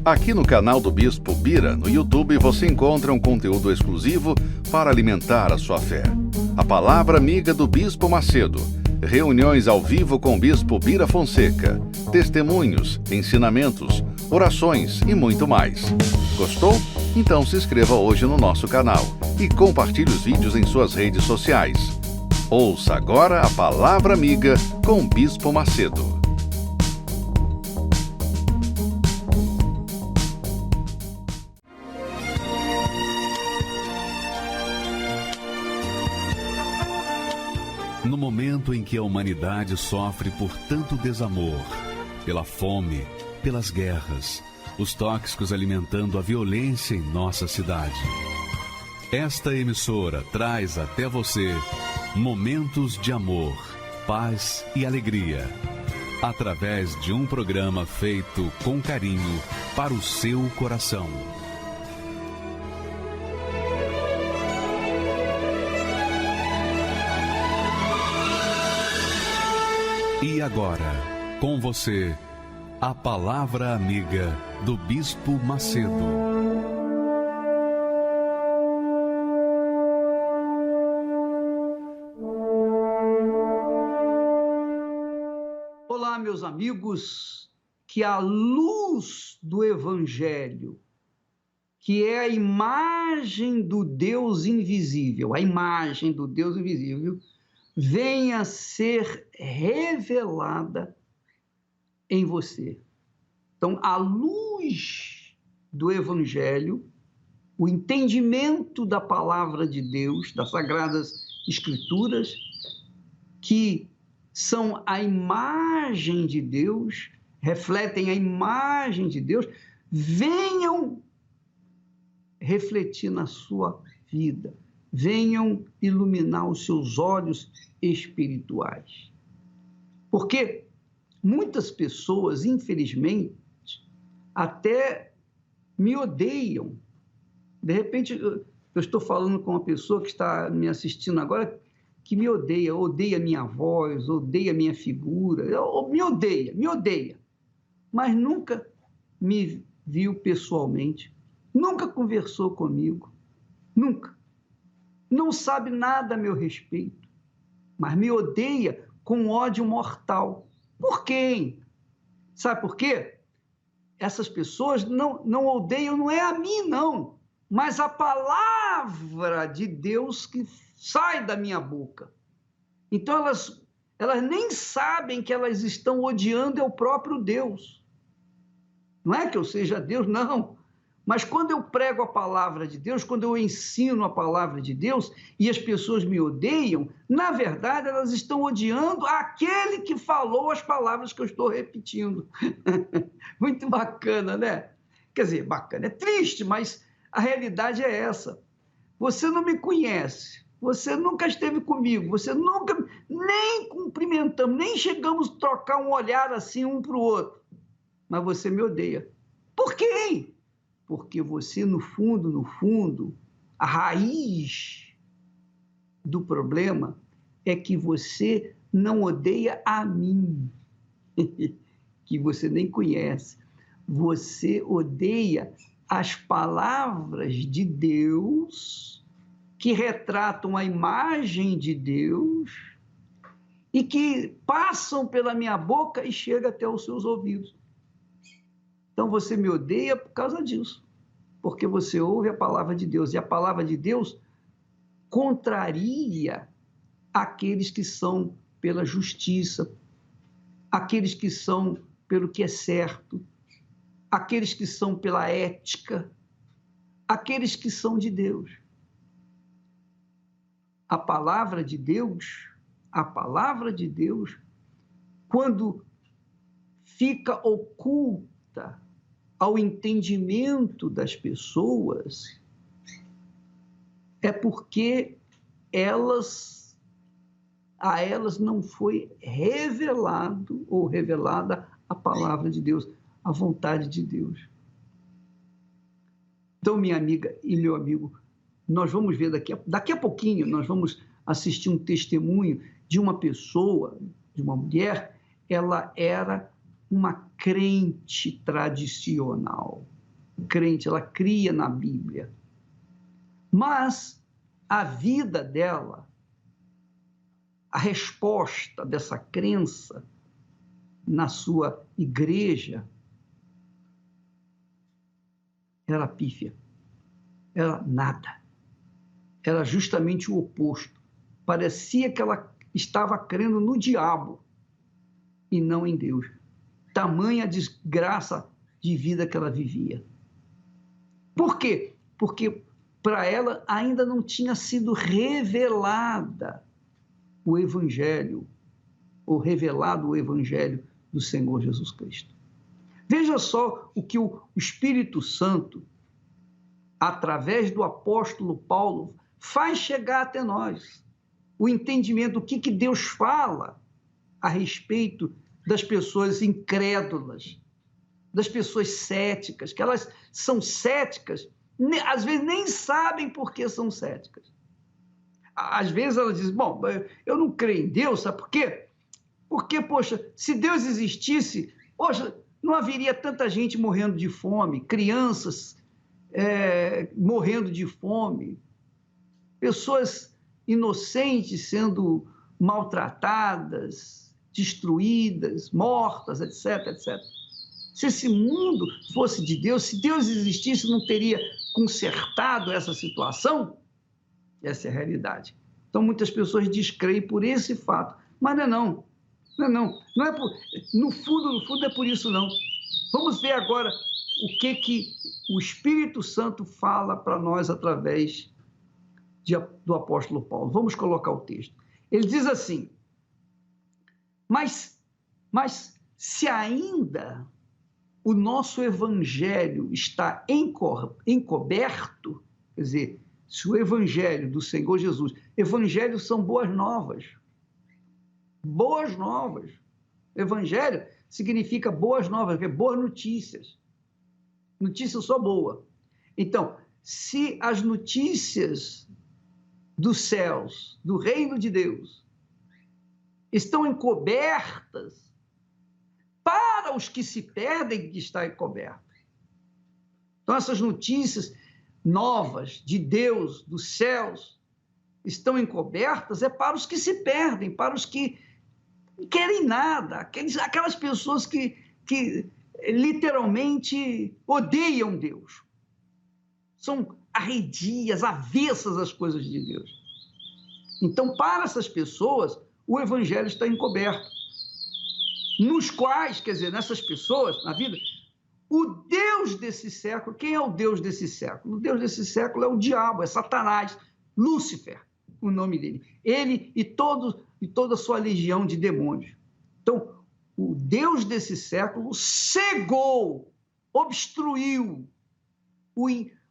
Aqui no canal do Bispo Bira, no YouTube, você encontra um conteúdo exclusivo para alimentar a sua fé. A Palavra Amiga do Bispo Macedo. Reuniões ao vivo com o Bispo Bira Fonseca. Testemunhos, ensinamentos, orações e muito mais. Gostou? Então se inscreva hoje no nosso canal e compartilhe os vídeos em suas redes sociais. Ouça agora a Palavra Amiga com o Bispo Macedo. No momento em que a humanidade sofre por tanto desamor, pela fome, pelas guerras, os tóxicos alimentando a violência em nossa cidade. Esta emissora traz até você momentos de amor, paz e alegria, através de um programa feito com carinho para o seu coração. E agora, com você, a Palavra Amiga do Bispo Macedo. Olá, meus amigos, que a luz do Evangelho, que é a imagem do Deus invisível, venha a ser revelada em você. Então, a luz do Evangelho, o entendimento da palavra de Deus, das Sagradas Escrituras, que são a imagem de Deus, refletem a imagem de Deus, venham refletir na sua vida, venham iluminar os seus olhos espirituais. Porque muitas pessoas, infelizmente, até me odeiam. De repente, eu estou falando com uma pessoa que está me assistindo agora, que me odeia minha voz, odeia minha figura, me odeia, mas nunca me viu pessoalmente, nunca conversou comigo, nunca. Não sabe nada a meu respeito, mas me odeia com ódio mortal. Por quem? Sabe por quê? Essas pessoas não odeiam, não é a mim, não, mas a palavra de Deus que sai da minha boca. Então, elas nem sabem que elas estão odiando o próprio Deus. Não é que eu seja Deus, não. Mas quando eu prego a palavra de Deus, quando eu ensino a palavra de Deus e as pessoas me odeiam, na verdade elas estão odiando aquele que falou as palavras que eu estou repetindo. Muito bacana, né? Quer dizer, bacana, é triste, mas a realidade é essa. Você não me conhece, você nunca esteve comigo, você nunca, nem cumprimentamos, nem chegamos a trocar um olhar assim um para o outro, mas você me odeia. Por quê? Porque você, no fundo, a raiz do problema é que você não odeia a mim, que você nem conhece. Você odeia as palavras de Deus, que retratam a imagem de Deus e que passam pela minha boca e chegam até os seus ouvidos. Então, você me odeia por causa disso, porque você ouve a palavra de Deus, e a palavra de Deus contraria aqueles que são pela justiça, aqueles que são pelo que é certo, aqueles que são pela ética, aqueles que são de Deus. A palavra de Deus, quando fica oculta ao entendimento das pessoas, é porque a elas não foi revelado ou revelada a palavra de Deus, a vontade de Deus. Então, minha amiga e meu amigo, nós vamos ver daqui a pouquinho, nós vamos assistir um testemunho de uma pessoa, de uma mulher. Ela era uma crente tradicional. crente, ela cria na Bíblia. Mas a vida dela, a resposta dessa crença na sua igreja, era pífia, era nada. Era justamente o oposto. Parecia que ela estava crendo no diabo e não em Deus. Tamanha desgraça de vida que ela vivia. Por quê? Porque para ela ainda não tinha sido revelada o Evangelho, ou revelado o Evangelho do Senhor Jesus Cristo. Veja só o que o Espírito Santo, através do apóstolo Paulo, faz chegar até nós. O entendimento do que Deus fala a respeito das pessoas incrédulas, das pessoas céticas, que elas são céticas, às vezes nem sabem por que são céticas. Às vezes elas dizem, bom, eu não creio em Deus, sabe por quê? Porque, poxa, se Deus existisse, poxa, não haveria tanta gente morrendo de fome, crianças morrendo de fome, pessoas inocentes sendo maltratadas, destruídas, mortas, etc, etc. Se esse mundo fosse de Deus, se Deus existisse, não teria consertado essa situação? Essa é a realidade. Então, muitas pessoas descreem por esse fato. Mas não é por... No fundo, é por isso não. Vamos ver agora o que o Espírito Santo fala para nós através do apóstolo Paulo. Vamos colocar o texto. Ele diz assim, mas se ainda o nosso evangelho está encoberto, quer dizer, se o evangelho do Senhor Jesus, evangelhos são boas novas. Boas novas. Evangelho significa boas novas, que é boas notícias. Notícia só boa. Então, se as notícias dos céus, do reino de Deus, estão encobertas, para os que se perdem que está encoberto. Então, essas notícias novas de Deus, dos céus, estão encobertas, é para os que se perdem, para os que não querem nada, aquelas pessoas que literalmente odeiam Deus. São arredias, avessas às coisas de Deus. Então, para essas pessoas, o evangelho está encoberto. Nos quais, quer dizer, nessas pessoas, na vida, o Deus desse século, quem é o Deus desse século? O Deus desse século é o diabo, é Satanás, Lúcifer, o nome dele. Ele e toda a sua legião de demônios. Então, o Deus desse século cegou, obstruiu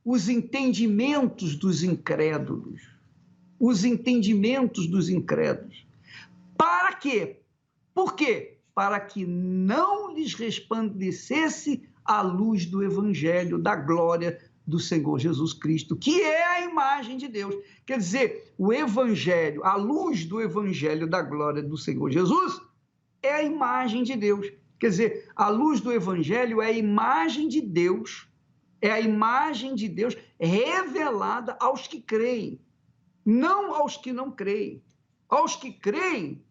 os entendimentos dos incrédulos. Os entendimentos dos incrédulos. Para quê? Por quê? Para que não lhes resplandecesse a luz do Evangelho, da glória do Senhor Jesus Cristo, que é a imagem de Deus. Quer dizer, o Evangelho, a luz do Evangelho da glória do Senhor Jesus, é a imagem de Deus. Quer dizer, a luz do Evangelho é a imagem de Deus, revelada aos que creem, não aos que não creem. Aos que creem,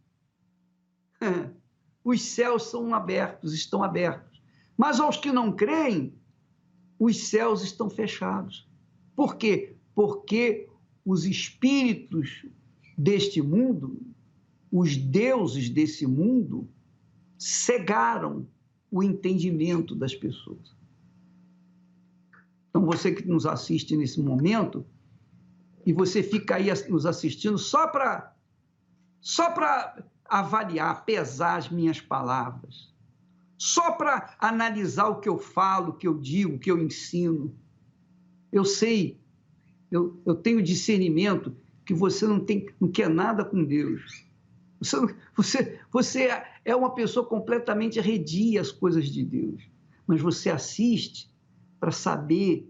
os céus são abertos, estão abertos. Mas aos que não creem, os céus estão fechados. Por quê? Porque os espíritos deste mundo, os deuses desse mundo, cegaram o entendimento das pessoas. Então, você que nos assiste nesse momento, e você fica aí nos assistindo só para avaliar, pesar as minhas palavras, só para analisar o que eu falo, o que eu digo, o que eu ensino. Eu sei, eu tenho discernimento que você não quer nada com Deus. Você é uma pessoa completamente arredia às coisas de Deus, mas você assiste para saber,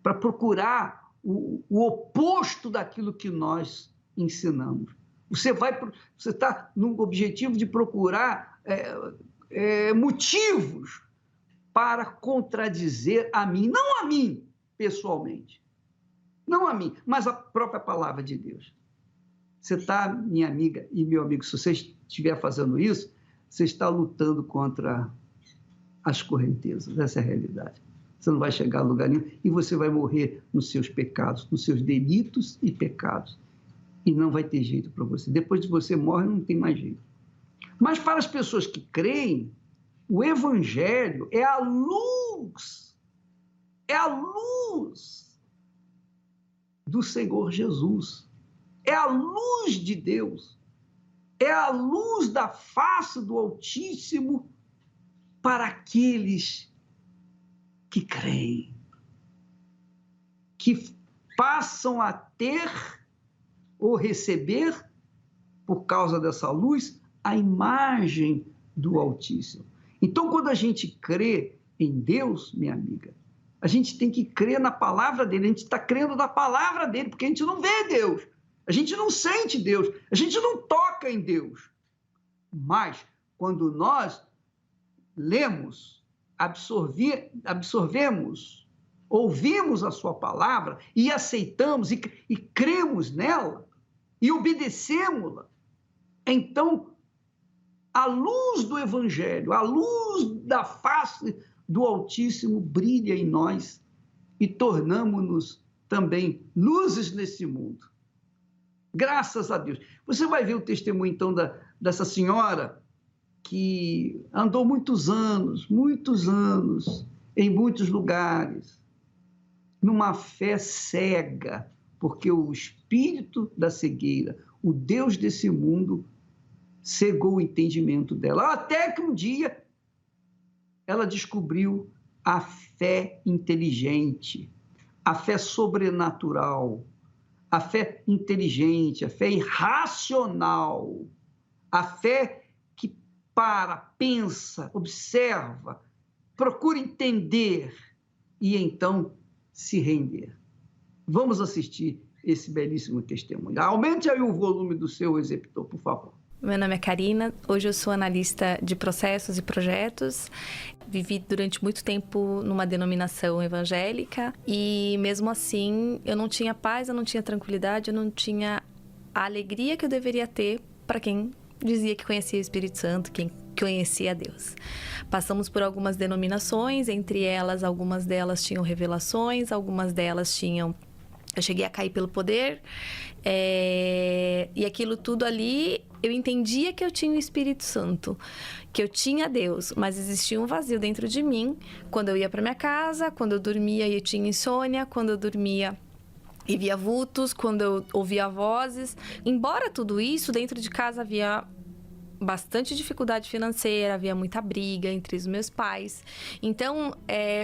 para procurar o oposto daquilo que nós ensinamos. Você está no objetivo de procurar motivos para contradizer a mim, não a mim pessoalmente, não a mim, mas a própria palavra de Deus. Você está, minha amiga e meu amigo, se você estiver fazendo isso, você está lutando contra as correntezas, essa é a realidade. Você não vai chegar a lugar nenhum e você vai morrer nos seus pecados, nos seus delitos e pecados. E não vai ter jeito para você. Depois de você morre, não tem mais jeito. Mas para as pessoas que creem, o Evangelho é a luz do Senhor Jesus. É a luz de Deus. É a luz da face do Altíssimo para aqueles que creem, que passam a ter ou receber, por causa dessa luz, a imagem do Altíssimo. Então, quando a gente crê em Deus, minha amiga, a gente tem que crer na palavra dele, a gente está crendo na palavra dele, porque a gente não vê Deus, a gente não sente Deus, a gente não toca em Deus. Mas, quando nós lemos, absorvemos, ouvimos a sua palavra e aceitamos e cremos nela e obedecemos-la, então a luz do Evangelho, a luz da face do Altíssimo brilha em nós e tornamos-nos também luzes nesse mundo. Graças a Deus. Você vai ver o testemunho, então, dessa senhora que andou muitos anos, em muitos lugares, numa fé cega, porque o espírito da cegueira, o Deus desse mundo, cegou o entendimento dela. Até que um dia ela descobriu a fé inteligente, a fé sobrenatural, a fé inteligente, a fé irracional, a fé que para, pensa, observa, procura entender e então se render. Vamos assistir esse belíssimo testemunho. Aumente aí o volume do seu receptor, por favor. Meu nome é Karina, hoje eu sou analista de processos e projetos. Vivi durante muito tempo numa denominação evangélica e mesmo assim eu não tinha paz, eu não tinha tranquilidade, eu não tinha a alegria que eu deveria ter para quem dizia que conhecia o Espírito Santo, quem conhecia Deus. Passamos por algumas denominações, entre elas, algumas delas tinham revelações, algumas delas tinham... Eu cheguei a cair pelo poder, e aquilo tudo ali, eu entendia que eu tinha o Espírito Santo, que eu tinha Deus, mas existia um vazio dentro de mim. Quando eu ia para minha casa, quando eu dormia e eu tinha insônia, quando eu dormia e via vultos, quando eu ouvia vozes. Embora tudo isso, dentro de casa havia bastante dificuldade financeira, havia muita briga entre os meus pais. Então,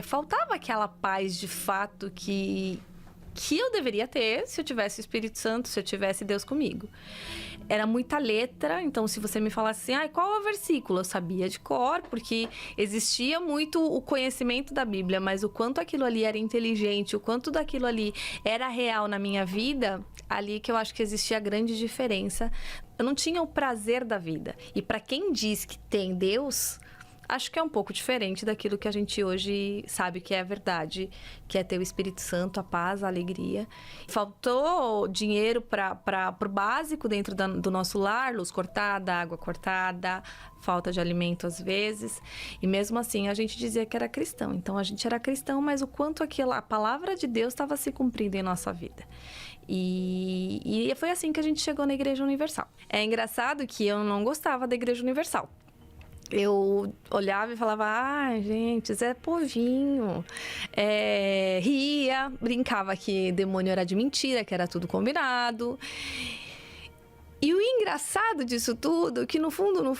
faltava aquela paz de fato que eu deveria ter se eu tivesse o Espírito Santo, se eu tivesse Deus comigo. Era muita letra, então se você me falasse assim, qual é o versículo? Eu sabia de cor, porque existia muito o conhecimento da Bíblia, mas o quanto aquilo ali era inteligente, o quanto daquilo ali era real na minha vida, ali que eu acho que existia a grande diferença. Eu não tinha o prazer da vida. E para quem diz que tem Deus... Acho que é um pouco diferente daquilo que a gente hoje sabe que é a verdade, que é ter o Espírito Santo, a paz, a alegria. Faltou dinheiro para o básico dentro do nosso lar, luz cortada, água cortada, falta de alimento às vezes. E mesmo assim a gente dizia que era cristão. Então a gente era cristão, mas o quanto a palavra de Deus estava se cumprindo em nossa vida. E foi assim que a gente chegou na Igreja Universal. É engraçado que eu não gostava da Igreja Universal. Eu olhava e falava, gente, Zé Povinho. Ria, brincava que demônio era de mentira, que era tudo combinado. E o engraçado disso tudo, que no fundo,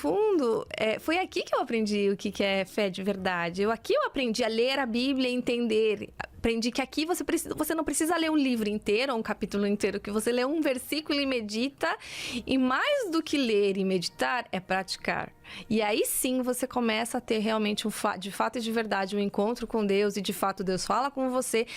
foi aqui que eu aprendi o que é fé de verdade. Aqui eu aprendi a ler a Bíblia e entender, aprendi que aqui você não precisa ler um livro inteiro, ou um capítulo inteiro, que você lê um versículo e medita, e mais do que ler e meditar, é praticar. E aí sim você começa a ter realmente, de fato e de verdade, um encontro com Deus, e de fato Deus fala com você,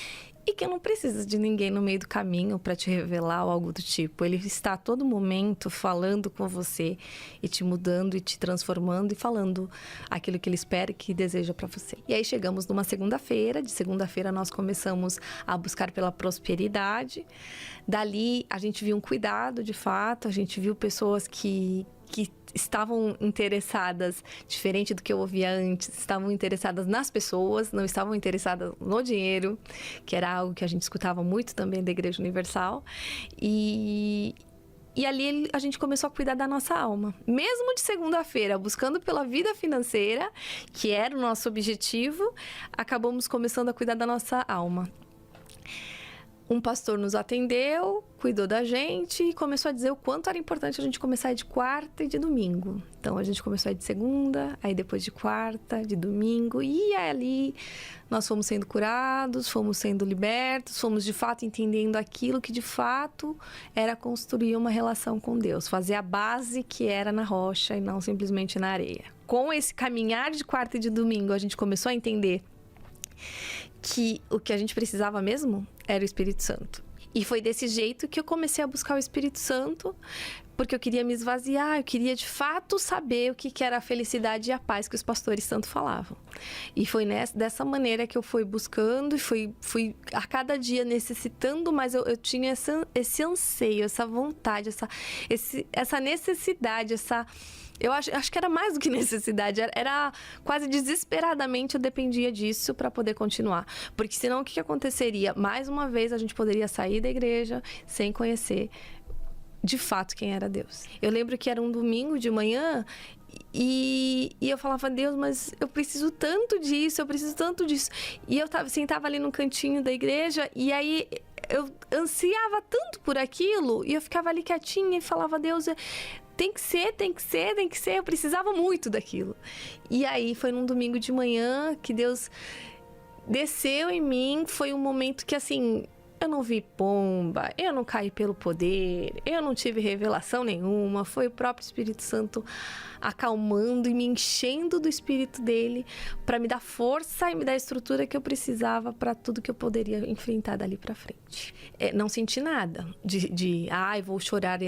e que não precisa de ninguém no meio do caminho para te revelar ou algo do tipo. Ele está a todo momento falando com você e te mudando e te transformando e falando aquilo que ele espera e que deseja para você. E aí chegamos numa segunda-feira. De segunda-feira nós começamos a buscar pela prosperidade. Dali a gente viu um cuidado, de fato. A gente viu pessoas que estavam interessadas, diferente do que eu ouvia antes, estavam interessadas nas pessoas, não estavam interessadas no dinheiro, que era algo que a gente escutava muito também da Igreja Universal. E ali a gente começou a cuidar da nossa alma. Mesmo de segunda-feira, buscando pela vida financeira, que era o nosso objetivo, acabamos começando a cuidar da nossa alma. Um pastor nos atendeu, cuidou da gente e começou a dizer o quanto era importante a gente começar de quarta e de domingo. Então, a gente começou de segunda, aí depois de quarta, de domingo. E ali nós fomos sendo curados, fomos sendo libertos, fomos de fato entendendo aquilo que de fato era construir uma relação com Deus. Fazer a base que era na rocha e não simplesmente na areia. Com esse caminhar de quarta e de domingo, a gente começou a entender que o que a gente precisava mesmo era o Espírito Santo. E foi desse jeito que eu comecei a buscar o Espírito Santo, porque eu queria me esvaziar, eu queria de fato saber o que era a felicidade e a paz que os pastores tanto falavam. E foi dessa maneira que eu fui buscando e fui a cada dia necessitando, mas eu tinha esse anseio, essa vontade, essa necessidade, eu acho que era mais do que necessidade, era quase desesperadamente eu dependia disso para poder continuar. Porque senão o que aconteceria? Mais uma vez a gente poderia sair da igreja sem conhecer de fato quem era Deus. Eu lembro que era um domingo de manhã e eu falava, Deus, mas eu preciso tanto disso, eu preciso tanto disso. E eu sentava ali no cantinho da igreja e aí eu ansiava tanto por aquilo e eu ficava ali quietinha e falava, Deus, tem que ser, eu precisava muito daquilo. E aí foi num domingo de manhã que Deus desceu em mim, foi um momento que assim, eu não vi pomba, eu não caí pelo poder, eu não tive revelação nenhuma, foi o próprio Espírito Santo acalmando e me enchendo do Espírito dele para me dar força e me dar a estrutura que eu precisava para tudo que eu poderia enfrentar dali para frente. Não senti nada vou chorar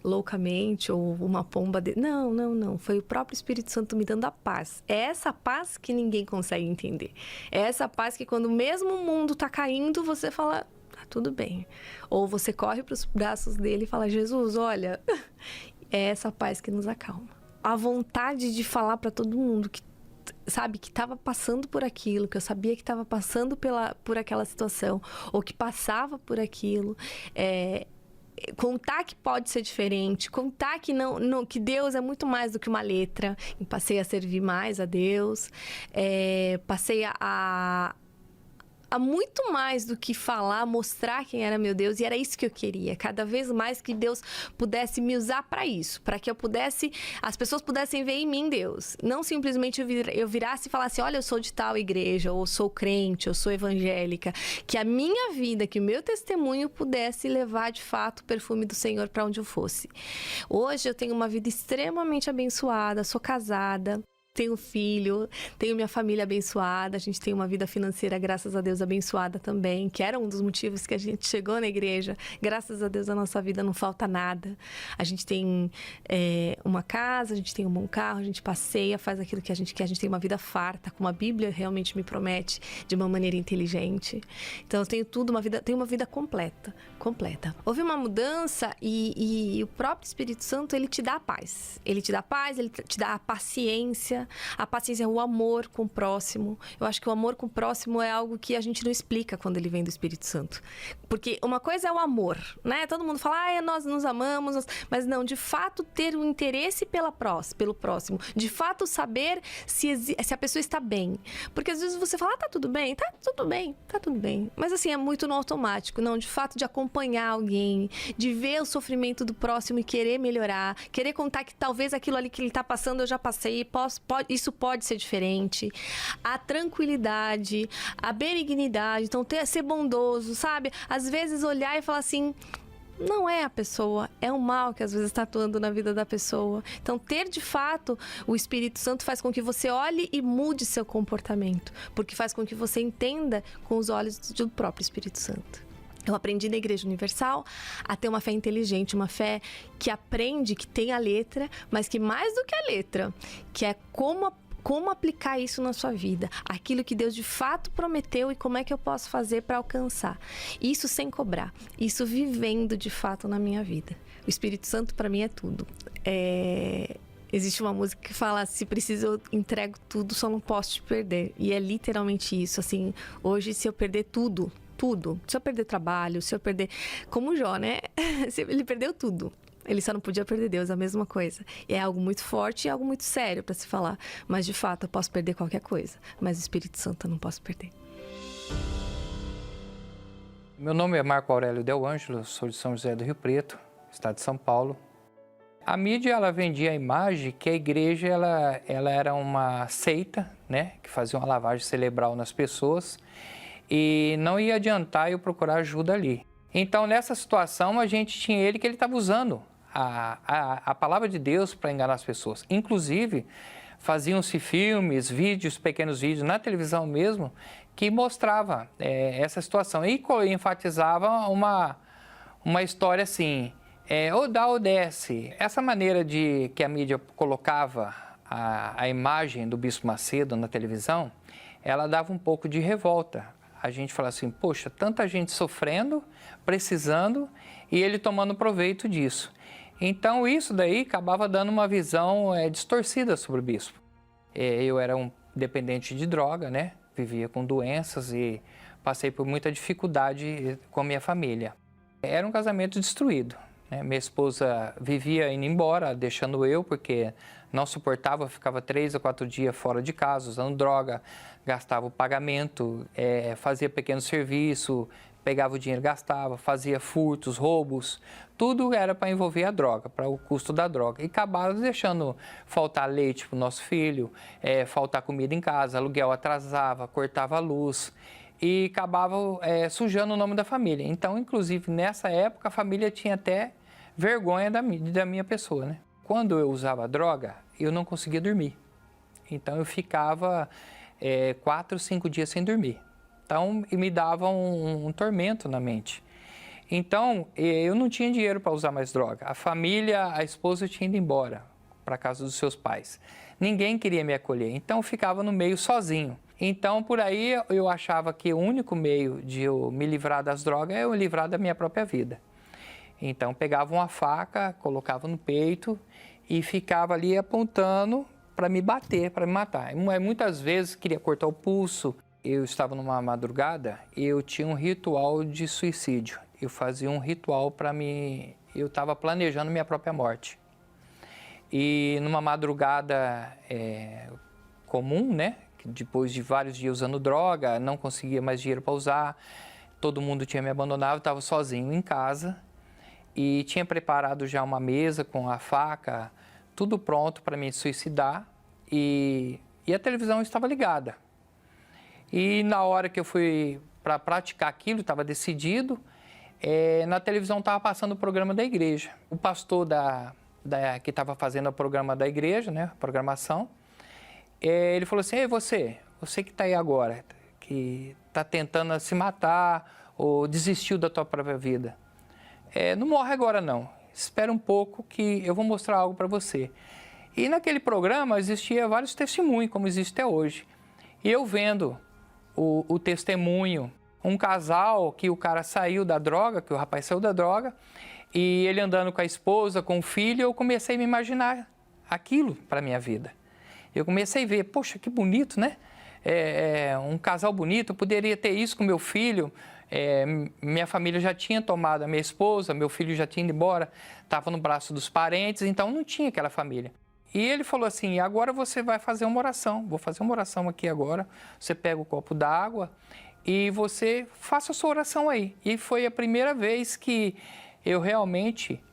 loucamente ou uma pomba. Não. Foi o próprio Espírito Santo me dando a paz. É essa paz que ninguém consegue entender. É essa paz que quando mesmo o mundo tá caindo, você fala, tá tudo bem. Ou você corre para os braços dele e fala, Jesus, olha, é essa paz que nos acalma. A vontade de falar para todo mundo que estava passando por aquilo, que eu sabia que estava passando por aquela situação, ou que passava por aquilo, contar que pode ser diferente, contar que que Deus é muito mais do que uma letra. E passei a servir mais a Deus, passei a muito mais do que falar, mostrar quem era meu Deus, e era isso que eu queria, cada vez mais que Deus pudesse me usar para isso, para que as pessoas pudessem ver em mim Deus, não simplesmente eu virasse e falasse, olha, eu sou de tal igreja, ou sou crente, eu sou evangélica, que a minha vida, que o meu testemunho pudesse levar de fato o perfume do Senhor para onde eu fosse. Hoje eu tenho uma vida extremamente abençoada, sou casada, tenho filho, tenho minha família abençoada, a gente tem uma vida financeira, graças a Deus, abençoada também, que era um dos motivos que a gente chegou na igreja. Graças a Deus, a nossa vida não falta nada. A gente tem uma casa, a gente tem um bom carro, a gente passeia, faz aquilo que a gente quer, a gente tem uma vida farta, como a Bíblia realmente me promete, de uma maneira inteligente. Então, eu tenho tenho uma vida completa. Houve uma mudança e o próprio Espírito Santo, ele te dá a paz. Ele te dá a paz, ele te dá a paciência. A paciência é o amor com o próximo. Eu acho que o amor com o próximo é algo que a gente não explica quando ele vem do Espírito Santo. Porque uma coisa é o amor, né? Todo mundo fala, nós nos amamos, mas não, de fato ter um interesse pelo próximo. De fato saber se a pessoa está bem. Porque às vezes você fala, tá tudo bem. Mas assim, é muito no automático. Não, de fato de acompanhar alguém, de ver o sofrimento do próximo e querer melhorar, querer contar que talvez aquilo ali que ele está passando eu já passei e isso pode ser diferente. A tranquilidade, a benignidade, então ser bondoso, sabe? Às vezes olhar e falar assim, não é a pessoa, é o mal que às vezes está atuando na vida da pessoa. Então, ter de fato o Espírito Santo faz com que você olhe e mude seu comportamento, porque faz com que você entenda com os olhos do próprio Espírito Santo. Eu aprendi na Igreja Universal a ter uma fé inteligente, uma fé que aprende, que tem a letra, mas que mais do que a letra, que é como aplicar isso na sua vida, aquilo que Deus de fato prometeu e como é que eu posso fazer para alcançar. Isso sem cobrar, isso vivendo de fato na minha vida. O Espírito Santo para mim é tudo. Existe uma música que fala, se preciso eu entrego tudo, só não posso te perder. E é literalmente isso, assim, hoje se eu perder tudo, se eu perder trabalho, se eu perder, como o Jó, né? Ele perdeu tudo. Ele só não podia perder Deus, a mesma coisa. E é algo muito forte e algo muito sério para se falar. Mas, de fato, eu posso perder qualquer coisa. Mas o Espírito Santo eu não posso perder. Meu nome é Marco Aurélio Del Ângelo, sou de São José do Rio Preto, estado de São Paulo. A mídia, ela vendia a imagem que a igreja, ela era uma seita, né? Que fazia uma lavagem cerebral nas pessoas. E não ia adiantar eu procurar ajuda ali. Então, nessa situação, a gente tinha ele que ele estava usando a palavra de Deus para enganar as pessoas. Inclusive, faziam-se filmes, vídeos, pequenos vídeos na televisão mesmo, que mostrava essa situação. E enfatizava uma história assim, ou dá ou desce. Essa maneira de que a mídia colocava a imagem do Bispo Macedo na televisão, ela dava um pouco de revolta. A gente fala assim, poxa, tanta gente sofrendo, precisando, e ele tomando proveito disso. Então, isso daí acabava dando uma visão distorcida sobre o bispo. Eu era um dependente de droga, né? Vivia com doenças e passei por muita dificuldade com a minha família. Era um casamento destruído, né? Minha esposa vivia indo embora, deixando eu, porque não suportava, ficava 3 a 4 dias fora de casa, usando droga, gastava o pagamento, fazia pequeno serviço, pegava o dinheiro, gastava, fazia furtos, roubos, tudo era para envolver a droga, para o custo da droga. E acabava deixando faltar leite para o nosso filho, faltar comida em casa, aluguel atrasava, cortava a luz e acabava sujando o nome da família. Então, inclusive, nessa época, a família tinha até vergonha da minha pessoa, né? Quando eu usava droga, eu não conseguia dormir. Então, eu ficava 4, 5 dias sem dormir. Então, me dava um tormento na mente. Então, eu não tinha dinheiro para usar mais droga. A família, a esposa tinha ido embora para a casa dos seus pais. Ninguém queria me acolher, então eu ficava no meio sozinho. Então, por aí, eu achava que o único meio de eu me livrar das drogas é eu me livrar da minha própria vida. Então, pegava uma faca, colocava no peito e ficava ali apontando para me bater, para me matar. Muitas vezes queria cortar o pulso. Eu estava numa madrugada e eu tinha um ritual de suicídio. Eu fazia um ritual para mim. Eu estava planejando minha própria morte. E numa madrugada comum, né? Depois de vários dias usando droga, não conseguia mais dinheiro para usar. Todo mundo tinha me abandonado, eu estava sozinho em casa. E tinha preparado já uma mesa com a faca, tudo pronto para me suicidar. E a televisão estava ligada. E na hora que eu fui para praticar aquilo, estava decidido, na televisão estava passando o programa da igreja. O pastor que estava fazendo o programa da igreja, né, a programação, ele falou assim, ei, você que está aí agora, que está tentando se matar ou desistiu da tua própria vida, não morre agora não, espera um pouco que eu vou mostrar algo para você. E naquele programa existia vários testemunhos, como existe até hoje. E eu vendo o testemunho, um casal que o cara saiu da droga, que o rapaz saiu da droga, e ele andando com a esposa, com o filho, eu comecei a me imaginar aquilo para a minha vida. Eu comecei a ver, poxa, que bonito, né? Um casal bonito, eu poderia ter isso com meu filho. Minha família já tinha tomado a minha esposa, meu filho já tinha ido embora, estava no braço dos parentes, então não tinha aquela família. E ele falou assim, agora você vai fazer uma oração, vou fazer uma oração aqui agora, você pega o copo d'água e você faça a sua oração aí. E foi a primeira vez que eu realmente,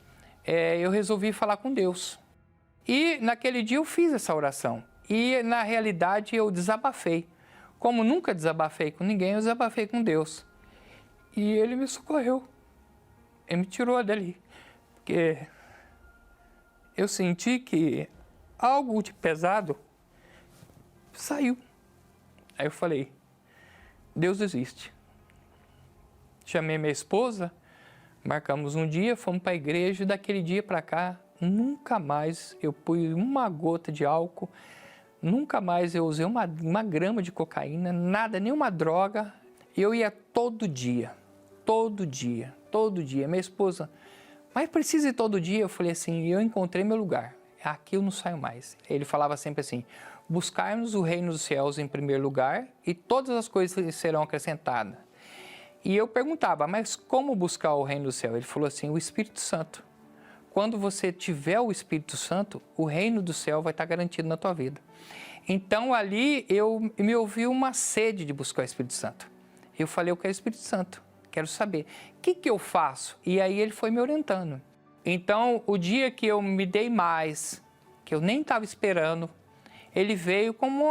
eu resolvi falar com Deus. E naquele dia eu fiz essa oração. E, na realidade, eu desabafei. Como nunca desabafei com ninguém, eu desabafei com Deus. E Ele me socorreu. Ele me tirou dali. Porque eu senti que algo de pesado saiu. Aí eu falei, Deus existe. Chamei minha esposa, marcamos um dia, fomos para a igreja e daquele dia para cá, nunca mais eu pus uma gota de álcool, nunca mais eu usei uma grama de cocaína, nada, nenhuma droga. Eu ia todo dia. Minha esposa, mas precisa ir todo dia? Eu falei assim, eu encontrei meu lugar, aqui eu não saio mais. Ele falava sempre assim, buscarmos o reino dos céus em primeiro lugar e todas as coisas serão acrescentadas. E eu perguntava, mas como buscar o reino do céu? Ele falou assim, o Espírito Santo. Quando você tiver o Espírito Santo, o reino do céu vai estar garantido na tua vida. Então ali eu me ouvi uma sede de buscar o Espírito Santo. Eu falei, eu quero o Espírito Santo, quero saber. O que eu faço? E aí ele foi me orientando. Então o dia que eu me dei mais, que eu nem estava esperando, ele veio como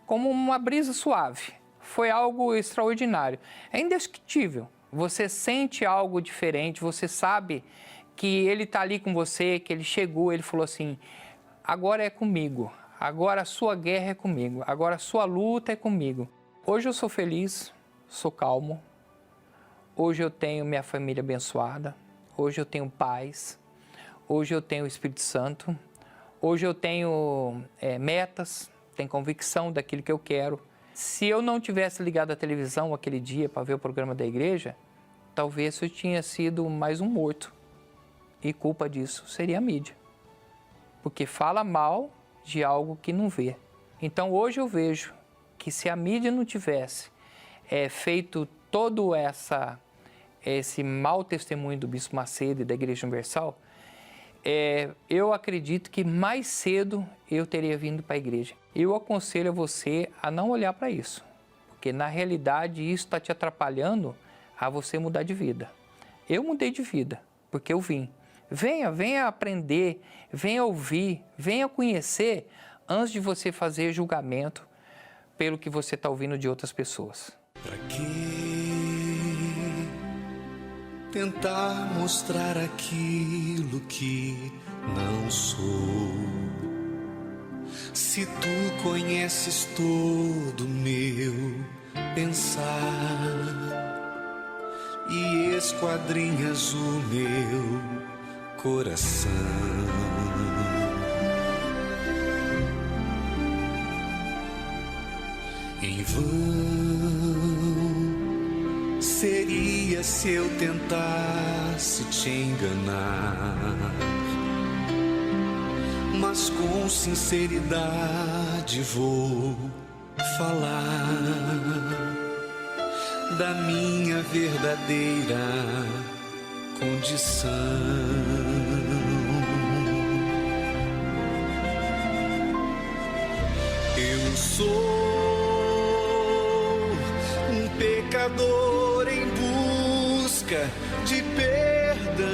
uma brisa suave. Foi algo extraordinário. É indescritível. Você sente algo diferente, você sabe que ele está ali com você, que ele chegou, ele falou assim, agora é comigo, agora a sua guerra é comigo, agora a sua luta é comigo. Hoje eu sou feliz, sou calmo, hoje eu tenho minha família abençoada, hoje eu tenho paz, hoje eu tenho o Espírito Santo, hoje eu tenho metas, tenho convicção daquilo que eu quero. Se eu não tivesse ligado a televisão aquele dia para ver o programa da igreja, talvez eu tinha sido mais um morto. E culpa disso seria a mídia. Porque fala mal de algo que não vê. Então hoje eu vejo que se a mídia não tivesse feito todo esse mau testemunho do Bispo Macedo e da Igreja Universal, eu acredito que mais cedo eu teria vindo para a igreja. Eu aconselho a você a não olhar para isso, porque na realidade isso está te atrapalhando a você mudar de vida. Eu mudei de vida, porque eu vim. Venha aprender, venha ouvir, venha conhecer antes de você fazer julgamento pelo que você está ouvindo de outras pessoas. Pra que tentar mostrar aquilo que não sou? Se tu conheces todo o meu pensar e esquadrinhas o meu coração, em vão seria se eu tentasse te enganar, mas com sinceridade vou falar da minha verdadeira condição. Eu sou um pecador em busca de perdão,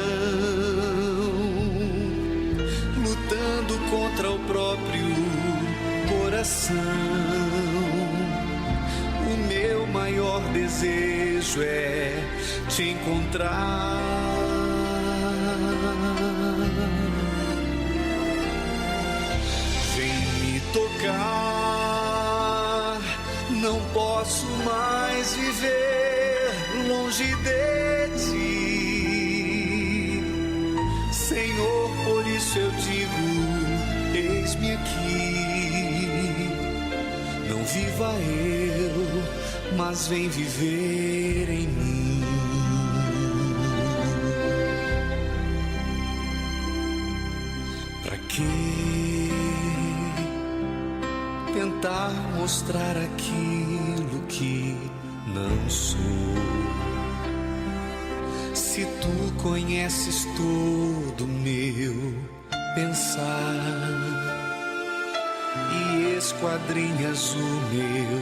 lutando contra o próprio coração. O meu maior desejo é te encontrar. Vem me tocar, não posso mais viver longe de ti, Senhor, por isso eu digo, eis-me aqui. Não viva eu, mas vem viver em mim. Pra que tentar mostrar aquilo que não sou? Se tu conheces todo o meu pensar e esquadrinhas o meu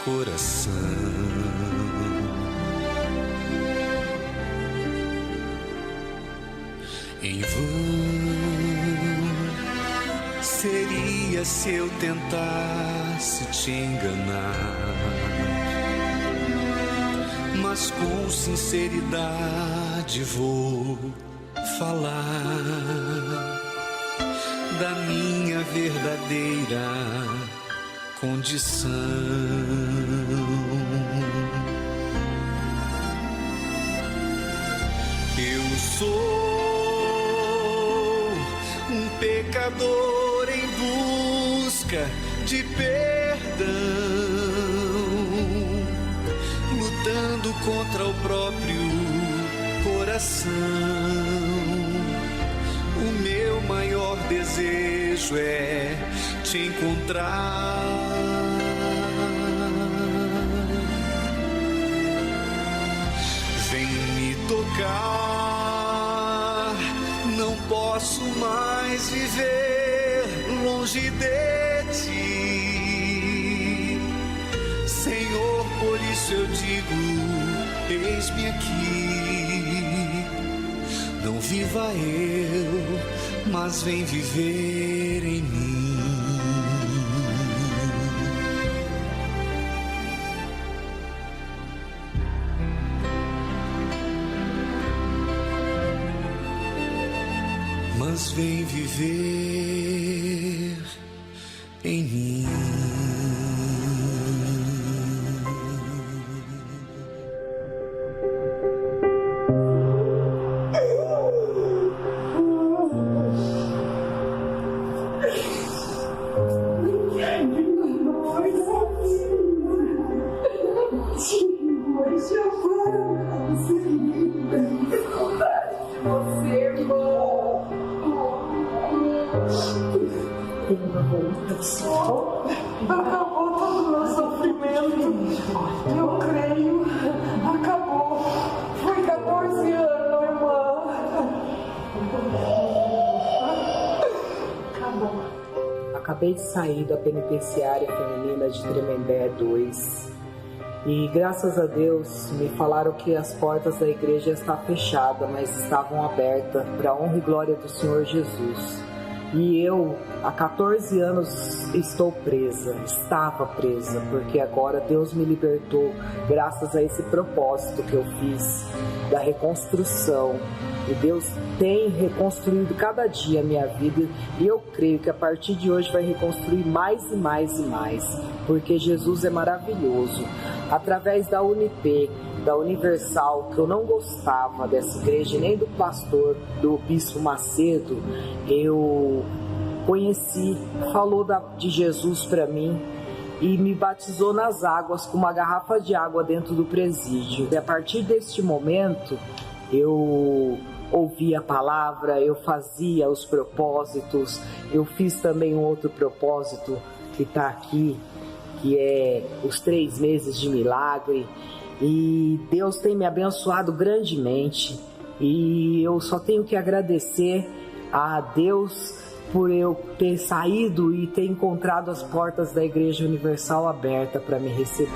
coração, em vão seria faria se eu tentasse te enganar? Mas com sinceridade vou falar da minha verdadeira condição. Eu sou um pecador em busca de perdão, lutando contra o próprio coração. O meu maior desejo é te encontrar. Vem me tocar, não posso mais viver longe de ti, Senhor, por isso eu digo, eis-me aqui. Não viva eu, mas vem viver em mim. Mas vem viver em mim. Acabou todo o meu sofrimento. Eu creio. Acabou. Foi 14 anos, irmã. Acabou. Acabei de sair da penitenciária feminina de Tremembé 2 e graças a Deus me falaram que as portas da igreja estavam fechadas, mas estavam abertas para a honra e glória do Senhor Jesus. E eu, há 14 anos, estou presa, estava presa, porque agora Deus me libertou graças a esse propósito que eu fiz da reconstrução. E Deus tem reconstruído cada dia a minha vida e eu creio que a partir de hoje vai reconstruir mais e mais e mais, porque Jesus é maravilhoso. Através da UNIP, da Universal, que eu não gostava dessa igreja, nem do pastor, do Bispo Macedo, eu conheci, falou de Jesus para mim e me batizou nas águas com uma garrafa de água dentro do presídio. E a partir deste momento, eu ouvia a palavra, eu fazia os propósitos, eu fiz também um outro propósito que está aqui, que é os 3 meses de milagre. E Deus tem me abençoado grandemente e eu só tenho que agradecer a Deus por eu ter saído e ter encontrado as portas da Igreja Universal aberta para me receber.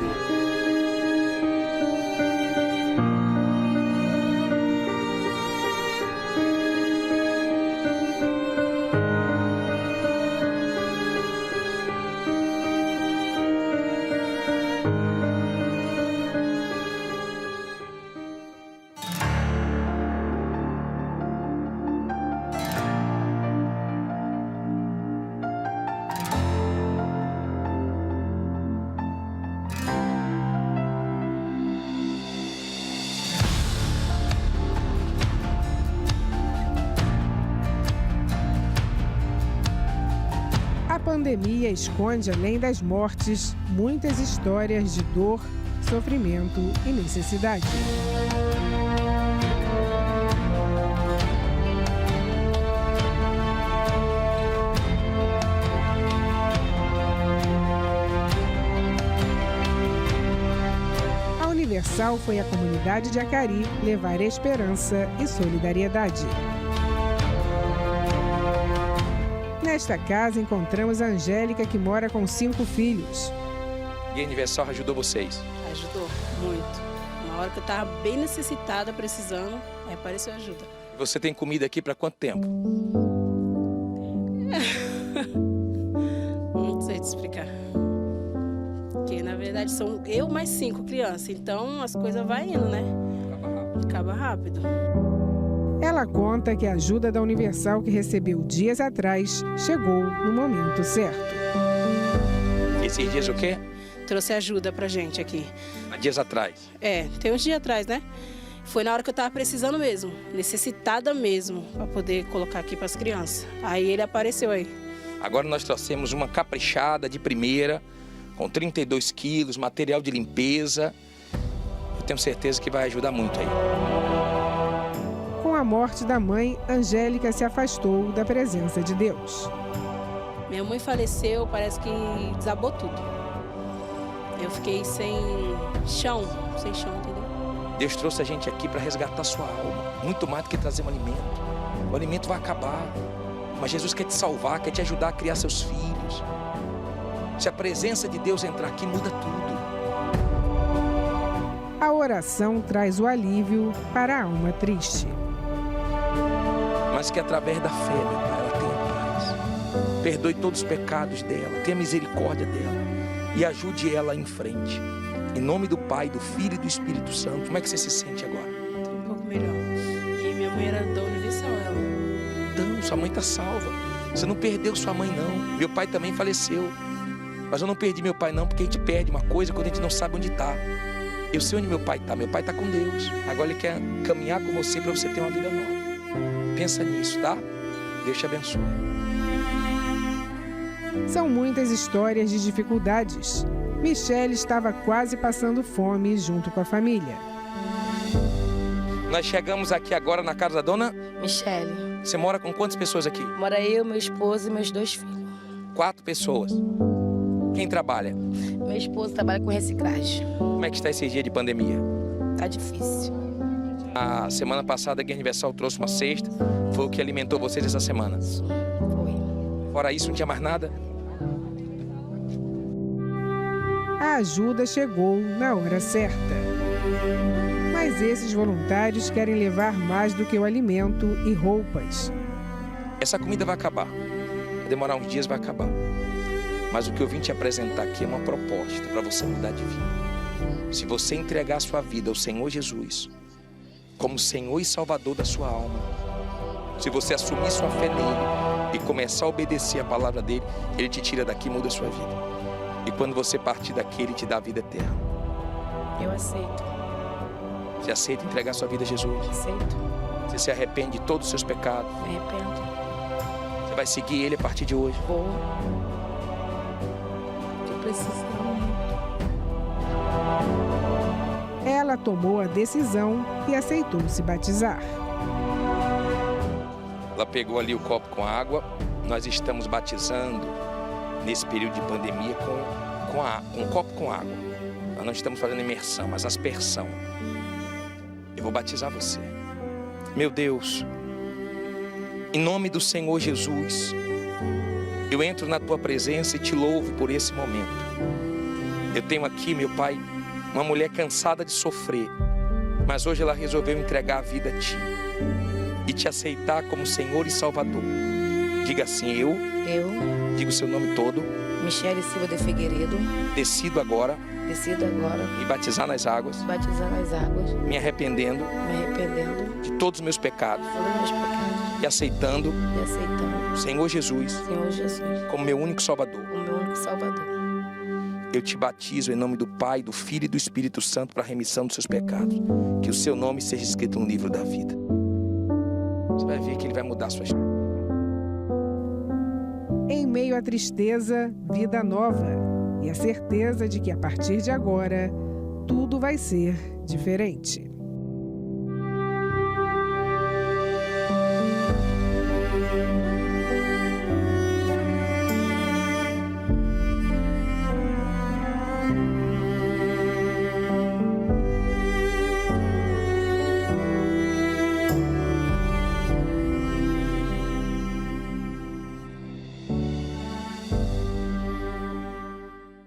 A pandemia esconde, além das mortes, muitas histórias de dor, sofrimento e necessidade. A Universal foi à comunidade de Acari levar esperança e solidariedade. Nesta casa encontramos a Angélica, que mora com 5 filhos. E a Universal ajudou vocês? Ajudou muito. Na hora que eu estava bem necessitada, precisando, aí apareceu ajuda. Você tem comida aqui para quanto tempo? posso explicar. Porque, na verdade, são eu mais 5 crianças. Então, as coisas vão indo, né? Acaba rápido. Ela conta que a ajuda da Universal que recebeu dias atrás chegou no momento certo. Esses dias o quê? Trouxe ajuda pra gente aqui. Há dias atrás. Tem uns dias atrás, né? Foi na hora que eu tava precisando mesmo, necessitada mesmo, para poder colocar aqui para as crianças. Aí ele apareceu aí. Agora nós trouxemos uma caprichada de primeira, com 32 quilos, material de limpeza. Eu tenho certeza que vai ajudar muito aí. Com a morte da mãe, Angélica se afastou da presença de Deus. Minha mãe faleceu, parece que desabou tudo. Eu fiquei sem chão, entendeu? Deus trouxe a gente aqui para resgatar sua alma, muito mais do que trazer um alimento. O alimento vai acabar, mas Jesus quer te salvar, quer te ajudar a criar seus filhos. Se a presença de Deus entrar aqui, muda tudo. A oração traz o alívio para a alma triste. Mas que através da fé, meu Pai, ela tenha paz. Perdoe todos os pecados dela, tenha misericórdia dela e ajude ela em frente. Em nome do Pai, do Filho e do Espírito Santo. Como é que você se sente agora? Tô um pouco melhor. E minha mãe era da Universal, ela. Não, sua mãe está salva. Você não perdeu sua mãe, não. Meu pai também faleceu. Mas eu não perdi meu pai, não, porque a gente perde uma coisa quando a gente não sabe onde está. Eu sei onde meu pai está. Meu pai está com Deus. Agora ele quer caminhar com você para você ter uma vida nova. Pensa nisso, tá? Deus te abençoe. São muitas histórias de dificuldades. Michele estava quase passando fome junto com a família. Nós chegamos aqui agora na casa da dona Michele. Você mora com quantas pessoas aqui? Mora eu, meu esposo e meus 2 filhos. 4 pessoas. Quem trabalha? Meu esposo trabalha com reciclagem. Como é que está esse dia de pandemia? Tá difícil. A semana passada a Guia Universal trouxe uma cesta. Foi o que alimentou vocês essa semana? Foi. Fora isso, não tinha mais nada? A ajuda chegou na hora certa. Mas esses voluntários querem levar mais do que o alimento e roupas. Essa comida vai acabar. Vai demorar uns dias, vai acabar. Mas o que eu vim te apresentar aqui é uma proposta para você mudar de vida. Se você entregar a sua vida ao Senhor Jesus, como Senhor e Salvador da sua alma, se você assumir sua fé nele e começar a obedecer a palavra dele, ele te tira daqui e muda a sua vida. E quando você partir daqui, ele te dá a vida eterna. Eu aceito. Você aceita entregar sua vida a Jesus? Aceito. Você se arrepende de todos os seus pecados? Me arrependo. Você vai seguir ele a partir de hoje? Vou. Tô precisando muito. Ela tomou a decisão e aceitou se batizar. Ela pegou ali o copo com água. Nós estamos batizando nesse período de pandemia com um copo com água. Nós não estamos fazendo imersão, mas aspersão. Eu vou batizar você. Meu Deus, em nome do Senhor Jesus, eu entro na tua presença e te louvo por esse momento. Eu tenho aqui, meu Pai, uma mulher cansada de sofrer, mas hoje ela resolveu entregar a vida a ti e te aceitar como Senhor e Salvador. Diga assim: eu diga o seu nome todo. Michele Silva de Figueiredo. Decido agora Me batizar nas águas. Me arrependendo. De todos os meus pecados. E aceitando. Senhor Jesus. Como meu único Salvador. Eu te batizo em nome do Pai, do Filho e do Espírito Santo para a remissão dos seus pecados. Que o seu nome seja escrito no livro da vida. Você vai ver que ele vai mudar a sua história. Em meio à tristeza, vida nova. E a certeza de que a partir de agora, tudo vai ser diferente.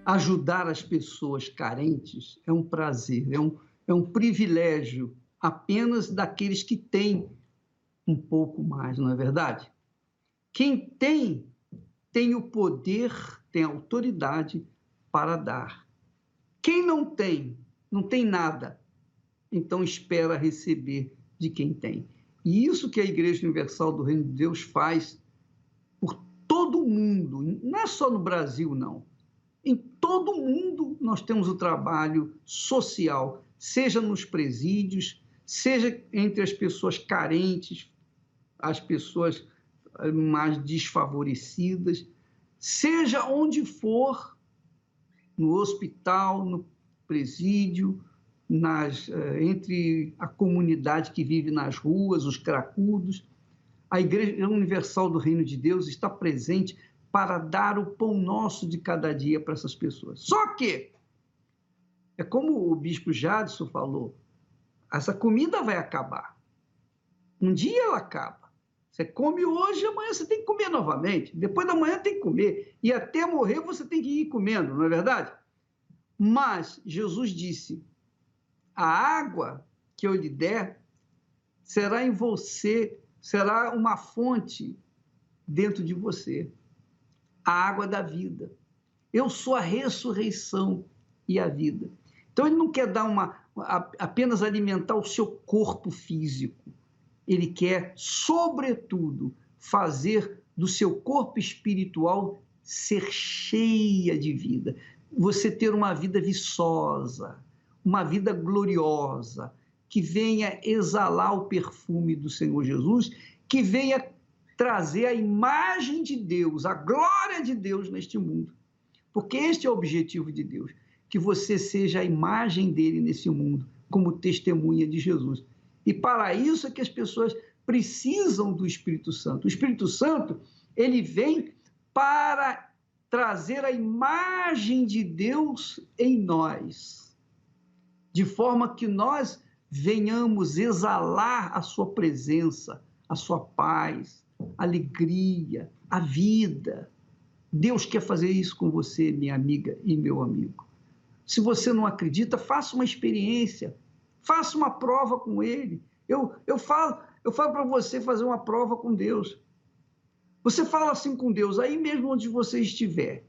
Ajudar as pessoas carentes é um prazer, é um privilégio apenas daqueles que têm um pouco mais, não é verdade? Quem tem o poder tem autoridade para dar. Quem não tem nada, então espera receber de quem tem. E isso que a Igreja Universal do Reino de Deus faz por todo o mundo, não é só no Brasil, não. Em todo o mundo nós temos o trabalho social, seja nos presídios, seja entre as pessoas carentes, as pessoas mais desfavorecidas, seja onde for, no hospital, no presídio, entre a comunidade que vive nas ruas, os cracudos. A Igreja Universal do Reino de Deus está presente para dar o pão nosso de cada dia para essas pessoas. Só que, é como o bispo Jadson falou, essa comida vai acabar. Um dia ela acaba. Você come hoje, amanhã você tem que comer novamente. Depois da manhã tem que comer. E até morrer você tem que ir comendo, não é verdade? Mas Jesus disse, a água que eu lhe der será em você, será uma fonte dentro de você. A água da vida. Eu sou a ressurreição e a vida. Então ele não quer dar apenas alimentar o seu corpo físico. Ele quer, sobretudo, fazer do seu corpo espiritual ser cheia de vida. Você ter uma vida viçosa, uma vida gloriosa, que venha exalar o perfume do Senhor Jesus, que venha trazer a imagem de Deus, a glória de Deus neste mundo. Porque este é o objetivo de Deus, que você seja a imagem dele nesse mundo, como testemunha de Jesus. E para isso é que as pessoas precisam do Espírito Santo. O Espírito Santo, ele vem para trazer a imagem de Deus em nós, de forma que nós venhamos exalar a sua presença, a sua paz, a alegria, a vida. Deus quer fazer isso com você, minha amiga e meu amigo. Se você não acredita, faça uma experiência, faça uma prova com ele. Eu falo para você fazer uma prova com Deus. Você fala assim com Deus, aí mesmo onde você estiver.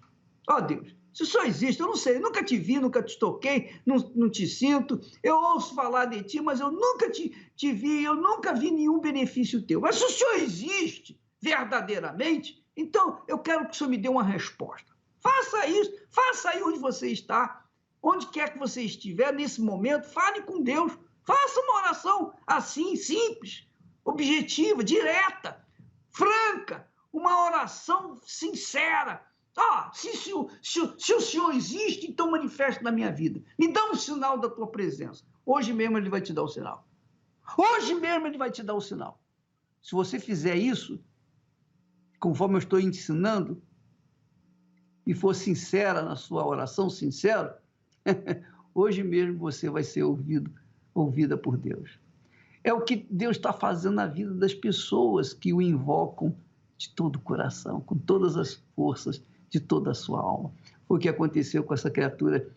Ó Deus, se só existe, eu não sei, eu nunca te vi, nunca te toquei, não te sinto, eu ouço falar de ti, mas eu nunca te vi, eu nunca vi nenhum benefício teu. Mas se o Senhor existe verdadeiramente, então eu quero que o Senhor me dê uma resposta. Faça isso, faça aí onde você está, onde quer que você estiver nesse momento, fale com Deus, faça uma oração assim, simples, objetiva, direta, franca, uma oração sincera. Se o Senhor existe, então manifeste na minha vida. Me dá um sinal da tua presença. Hoje mesmo ele vai te dar o sinal. Hoje mesmo ele vai te dar o sinal. Se você fizer isso, conforme eu estou ensinando, e for sincera na sua oração, sincero, hoje mesmo você vai ser ouvida por Deus. É o que Deus está fazendo na vida das pessoas que o invocam de todo o coração, com todas as forças de toda a sua alma. Foi o que aconteceu com essa criatura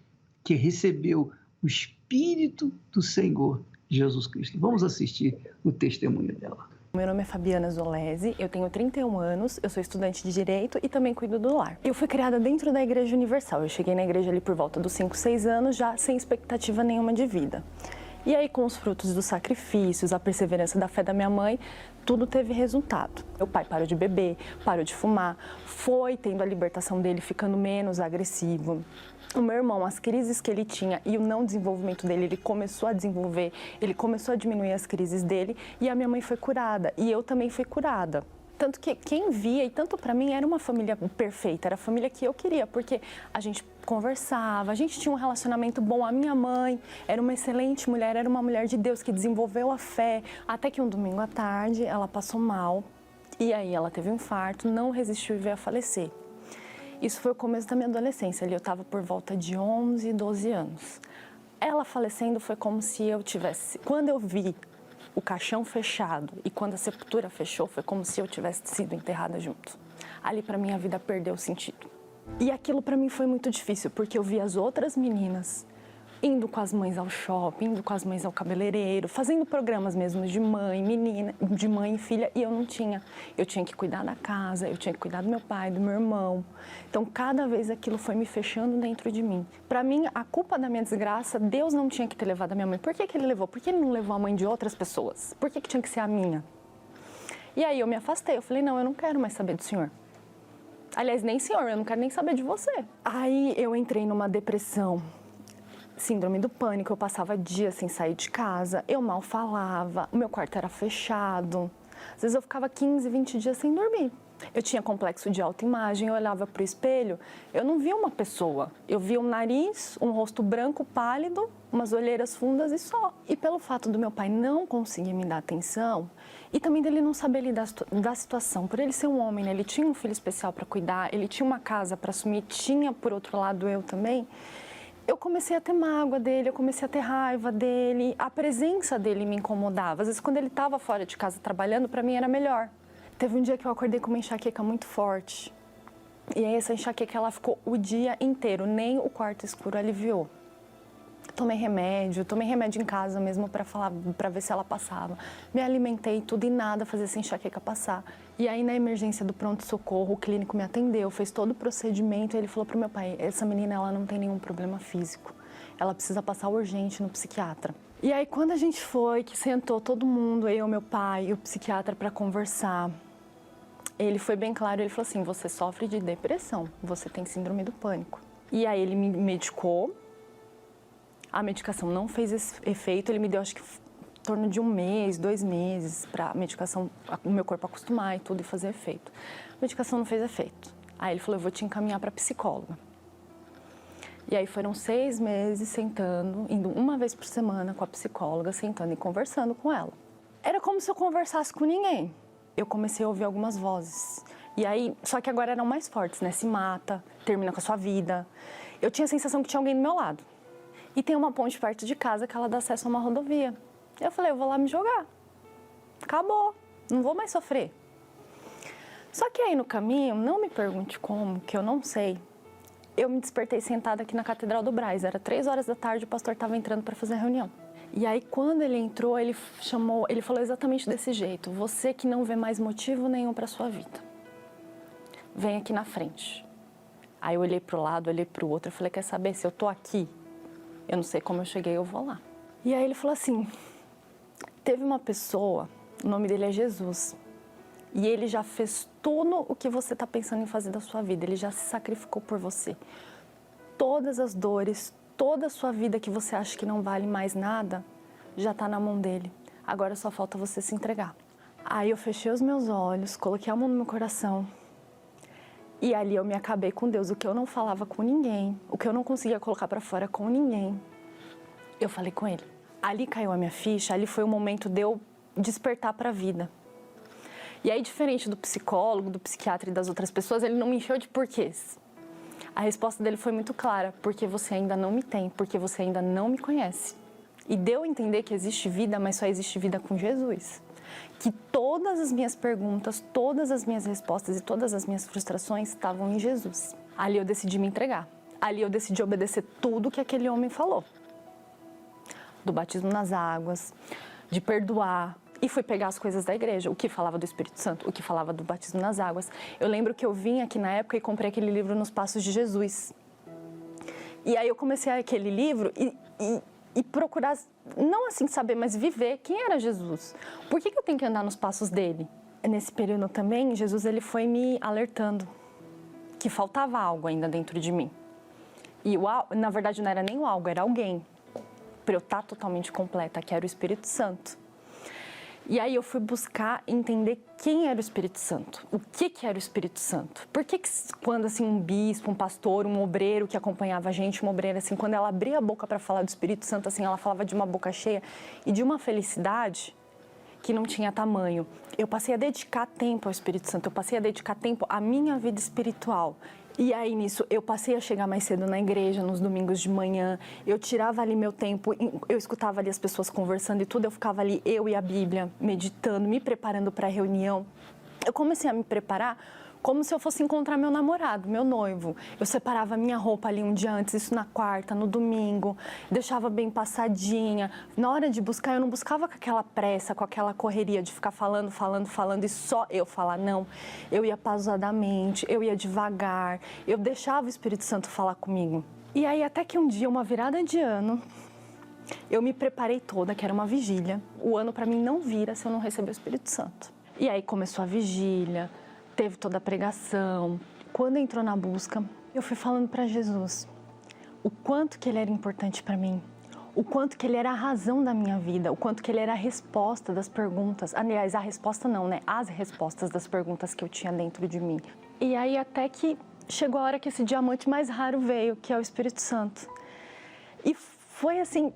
que recebeu o Espírito do Senhor Jesus Cristo. Vamos assistir o testemunho dela. Meu nome é Fabiana Zolese, eu tenho 31 anos, eu sou estudante de Direito e também cuido do lar. Eu fui criada dentro da Igreja Universal, eu cheguei na igreja ali por volta dos 5, 6 anos, já sem expectativa nenhuma de vida. E aí, com os frutos dos sacrifícios, a perseverança da fé da minha mãe, tudo teve resultado. Meu pai parou de beber, parou de fumar, foi tendo a libertação dele, ficando menos agressivo. O meu irmão, as crises que ele tinha e o não desenvolvimento dele, ele começou a desenvolver, ele começou a diminuir as crises dele e a minha mãe foi curada e eu também fui curada. Tanto que quem via, e tanto para mim, era uma família perfeita, era a família que eu queria, porque a gente conversava, a gente tinha um relacionamento bom. A minha mãe era uma excelente mulher, era uma mulher de Deus que desenvolveu a fé, até que um domingo à tarde ela passou mal e aí ela teve um infarto, não resistiu e veio a falecer. Isso foi o começo da minha adolescência, ali eu estava por volta de 11, 12 anos. Ela falecendo foi como se eu tivesse, quando eu vi o caixão fechado e quando a sepultura fechou, foi como se eu tivesse sido enterrada junto. Ali para mim a vida perdeu o sentido. E aquilo para mim foi muito difícil, porque eu vi as outras meninas indo com as mães ao shopping, indo com as mães ao cabeleireiro, fazendo programas mesmo de mãe, menina, de mãe e filha, e eu não tinha. Eu tinha que cuidar da casa, eu tinha que cuidar do meu pai, do meu irmão. Então, cada vez aquilo foi me fechando dentro de mim. Para mim, a culpa da minha desgraça, Deus não tinha que ter levado a minha mãe. Por que ele levou? Por que ele não levou a mãe de outras pessoas? Por que tinha que ser a minha? E aí eu me afastei, eu falei, não, eu não quero mais saber do senhor. Aliás, nem senhor, eu não quero nem saber de você. Aí eu entrei numa depressão, síndrome do pânico, eu passava dias sem sair de casa, eu mal falava, o meu quarto era fechado. Às vezes eu ficava 15, 20 dias sem dormir. Eu tinha complexo de autoimagem, eu olhava para o espelho, eu não via uma pessoa. Eu via um nariz, um rosto branco pálido, umas olheiras fundas e só. E pelo fato do meu pai não conseguir me dar atenção e também dele não saber lidar da situação, por ele ser um homem, né? Ele tinha um filho especial para cuidar, ele tinha uma casa para assumir, tinha por outro lado eu também. Eu comecei a ter mágoa dele, eu comecei a ter raiva dele, a presença dele me incomodava. Às vezes quando ele estava fora de casa trabalhando, para mim era melhor. Teve um dia que eu acordei com uma enxaqueca muito forte. E aí essa enxaqueca, ela ficou o dia inteiro, nem o quarto escuro aliviou. Tomei remédio em casa mesmo para ver se ela passava. Me alimentei tudo e nada fazia essa enxaqueca passar. E aí na emergência do pronto-socorro, o clínico me atendeu, fez todo o procedimento e ele falou pro meu pai, essa menina ela não tem nenhum problema físico. Ela precisa passar urgente no psiquiatra. E aí quando a gente foi, que sentou todo mundo, eu, meu pai e o psiquiatra para conversar, ele foi bem claro, ele falou assim, você sofre de depressão, você tem síndrome do pânico. E aí ele me medicou, a medicação não fez esse efeito, ele me deu acho que em torno de 1 mês, 2 meses para a medicação, o meu corpo acostumar e tudo e fazer efeito. A medicação não fez efeito. Aí ele falou, eu vou te encaminhar para psicóloga. E aí foram 6 meses sentando, indo uma vez por semana com a psicóloga, sentando e conversando com ela. Era como se eu conversasse com ninguém. Eu comecei a ouvir algumas vozes. E aí, só que agora eram mais fortes, né? Se mata, termina com a sua vida. Eu tinha a sensação que tinha alguém do meu lado. E tem uma ponte perto de casa que ela dá acesso a uma rodovia. Eu falei, eu vou lá me jogar. Acabou, não vou mais sofrer. Só que aí no caminho, não me pergunte como, que eu não sei. Eu me despertei sentada aqui na Catedral do Brás. Era 3 horas da tarde, o pastor estava entrando para fazer a reunião. E aí, quando ele entrou, ele falou exatamente desse jeito. Você que não vê mais motivo nenhum para sua vida, vem aqui na frente. Aí eu olhei para o lado, olhei para o outro. Eu falei, quer saber, se eu tô aqui, eu não sei como eu cheguei, eu vou lá. E aí ele falou assim, teve uma pessoa, o nome dele é Jesus. E ele já fez tudo o que você está pensando em fazer da sua vida. Ele já se sacrificou por você. Todas as dores, toda a sua vida que você acha que não vale mais nada, já está na mão dele. Agora só falta você se entregar. Aí eu fechei os meus olhos, coloquei a mão no meu coração. E ali eu me acabei com Deus. O que eu não falava com ninguém, o que eu não conseguia colocar para fora com ninguém, eu falei com ele. Ali caiu a minha ficha, ali foi o momento de eu despertar para a vida. E aí, diferente do psicólogo, do psiquiatra e das outras pessoas, ele não me encheu de porquês. A resposta dele foi muito clara, porque você ainda não me tem, porque você ainda não me conhece. E deu a entender que existe vida, mas só existe vida com Jesus. Que todas as minhas perguntas, todas as minhas respostas e todas as minhas frustrações estavam em Jesus. Ali eu decidi me entregar. Ali eu decidi obedecer tudo que aquele homem falou. Do batismo nas águas, de perdoar. E fui pegar as coisas da igreja, o que falava do Espírito Santo, o que falava do batismo nas águas. Eu lembro que eu vim aqui na época e comprei aquele livro Nos Passos de Jesus. E aí eu comecei aquele livro e procurar, não assim saber, mas viver quem era Jesus. Por que eu tenho que andar nos passos dele? Nesse período também, Jesus ele foi me alertando que faltava algo ainda dentro de mim. E na verdade não era nem o algo, era alguém. Para eu estar totalmente completa, que era o Espírito Santo. E aí eu fui buscar entender quem era o Espírito Santo, o que era o Espírito Santo. Por que quando assim um bispo, um pastor, um obreiro que acompanhava a gente, uma obreira assim, quando ela abria a boca para falar do Espírito Santo, assim, ela falava de uma boca cheia e de uma felicidade que não tinha tamanho. Eu passei a dedicar tempo ao Espírito Santo, eu passei a dedicar tempo à minha vida espiritual. E aí, nisso, eu passei a chegar mais cedo na igreja, nos domingos de manhã. Eu tirava ali meu tempo, eu escutava ali as pessoas conversando e tudo. Eu ficava ali, eu e a Bíblia, meditando, me preparando para a reunião. Eu comecei a me preparar como se eu fosse encontrar meu namorado, meu noivo. Eu separava a minha roupa ali um dia antes, isso na quarta, no domingo, deixava bem passadinha. Na hora de buscar, eu não buscava com aquela pressa, com aquela correria de ficar falando e só eu falar, não. Eu ia pausadamente, eu ia devagar, eu deixava o Espírito Santo falar comigo. E aí, até que um dia, uma virada de ano, eu me preparei toda, que era uma vigília. O ano para mim não vira se eu não receber o Espírito Santo. E aí começou a vigília, teve toda a pregação. Quando entrou na busca, eu fui falando para Jesus o quanto que ele era importante para mim, o quanto que ele era a razão da minha vida, o quanto que ele era a resposta das perguntas. Aliás, a resposta não, né? As respostas das perguntas que eu tinha dentro de mim. E aí até que chegou a hora que esse diamante mais raro veio, que é o Espírito Santo. E foi assim,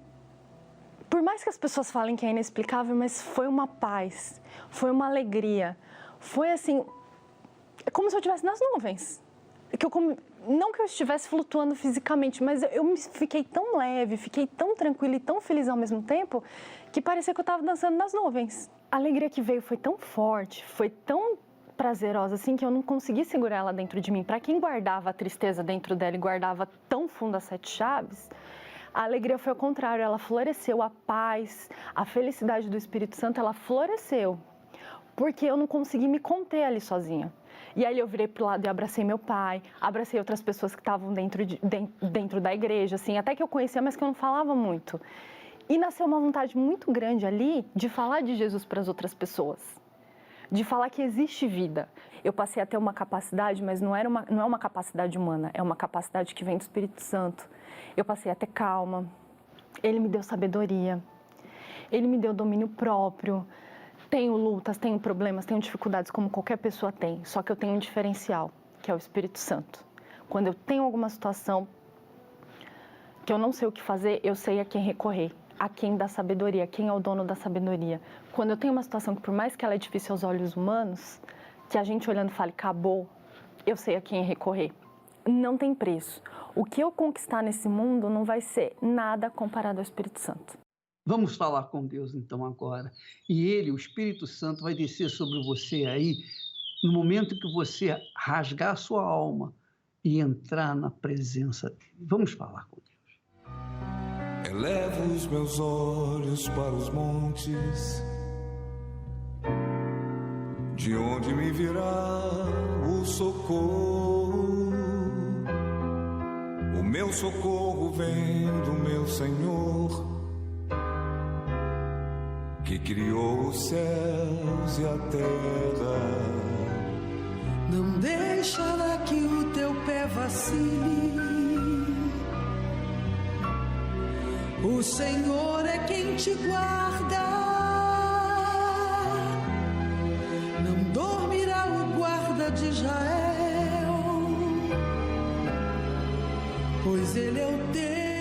por mais que as pessoas falem que é inexplicável, mas foi uma paz, foi uma alegria, foi assim, é como se eu estivesse nas nuvens. Não que eu estivesse flutuando fisicamente, mas eu fiquei tão leve, fiquei tão tranquila e tão feliz ao mesmo tempo, que parecia que eu estava dançando nas nuvens. A alegria que veio foi tão forte, foi tão prazerosa assim, que eu não consegui segurar ela dentro de mim. Para quem guardava a tristeza dentro dela e guardava tão fundo as 7 chaves, a alegria foi ao contrário, ela floresceu, a paz, a felicidade do Espírito Santo, ela floresceu, porque eu não consegui me conter ali sozinha. E aí eu virei pro lado e abracei meu pai, abracei outras pessoas que estavam dentro da igreja, assim, até que eu conhecia, mas que eu não falava muito. E nasceu uma vontade muito grande ali de falar de Jesus para as outras pessoas, de falar que existe vida. Eu passei a ter uma capacidade, mas não é uma capacidade humana, é uma capacidade que vem do Espírito Santo. Eu passei a ter calma, ele me deu sabedoria, ele me deu domínio próprio. Tenho lutas, tenho problemas, tenho dificuldades como qualquer pessoa tem, só que eu tenho um diferencial, que é o Espírito Santo. Quando eu tenho alguma situação que eu não sei o que fazer, eu sei a quem recorrer, a quem dá sabedoria, quem é o dono da sabedoria. Quando eu tenho uma situação que, por mais que ela é difícil aos olhos humanos, que a gente olhando fale, acabou, eu sei a quem recorrer. Não tem preço. O que eu conquistar nesse mundo não vai ser nada comparado ao Espírito Santo. Vamos falar com Deus então agora. E Ele, o Espírito Santo, vai descer sobre você aí, no momento que você rasgar a sua alma e entrar na presença dEle. Vamos falar com Deus. Elevo os meus olhos para os montes, de onde me virá o socorro. O meu socorro vem do meu Senhor, que criou os céus e a terra. Não deixará que o teu pé vacile. O Senhor é quem te guarda. Não dormirá o guarda de Israel, pois ele é o teu